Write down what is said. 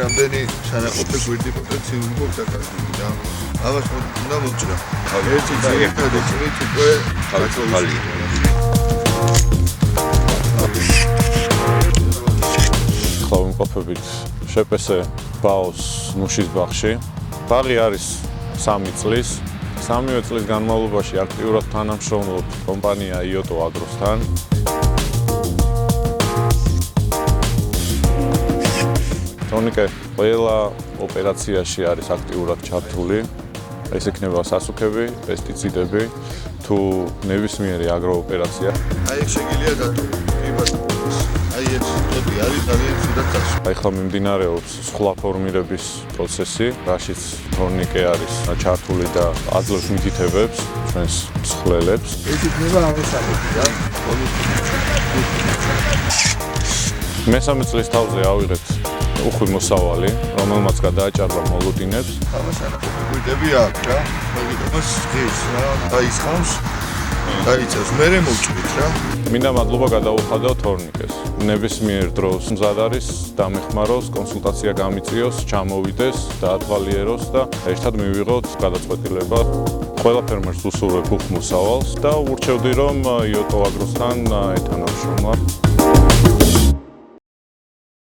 რამდენი სანაყოფე გვერდი პოტენციური გვაქვს აკადემიები და ამას უნდა მოჭრა. ერთი ძირითადი წრით უკვე ხალხი ხალხობით შეპესე ბაოს მუშის ბაღში. ბაღი არის 3 წლის. 3 წლის განმავლობაში აქტიურად თანამშრომლობთ კომპანია იოტო აგროსთან. ტონიკე ყველა ოპერაციაში არის აქტიურად ჩართული. ეს იქნება სასუქები, პესტიციდები, თუ ნებისმიერი აგროოპერაცია. აი შეგიძლია დატოვოთ. აი ეს ტოტი არის ძალიან ცუდად წასული. ახლა მიმდინარეობს სხვა ფორმირების პროცესი, რაშიც ტონიკე არის ჩართული და აძლევს მითითებებს ჩვენს მსხლელებს. ეს იქნება აღმოსავლეთი და მესამე წლის თავზე ავიღეთ უხვი მოსავალი, რომელმაც გადააჭარბა მოლოდინებს. ამას ანაყოფები აქვს რა. მაგიტომაც ღირს რა, დაისხამს, დაიწევს, მერე მოვჭრით რა. მინდა მადლობა გადაუხადო ტონიკეს. ნებისმიერ დროს მზად არის დამეხმაროს, კონსულტაცია გამიწიოს, ჩამოვიდეს, დაათვალიეროს და ერთად მივიღოთ გადაწყვეტილება. ყველა ფერმერს უსურვებ უხვ მოსავალს და ურჩევდი რომ იოტო აგროსთან ეთანამშრომლა.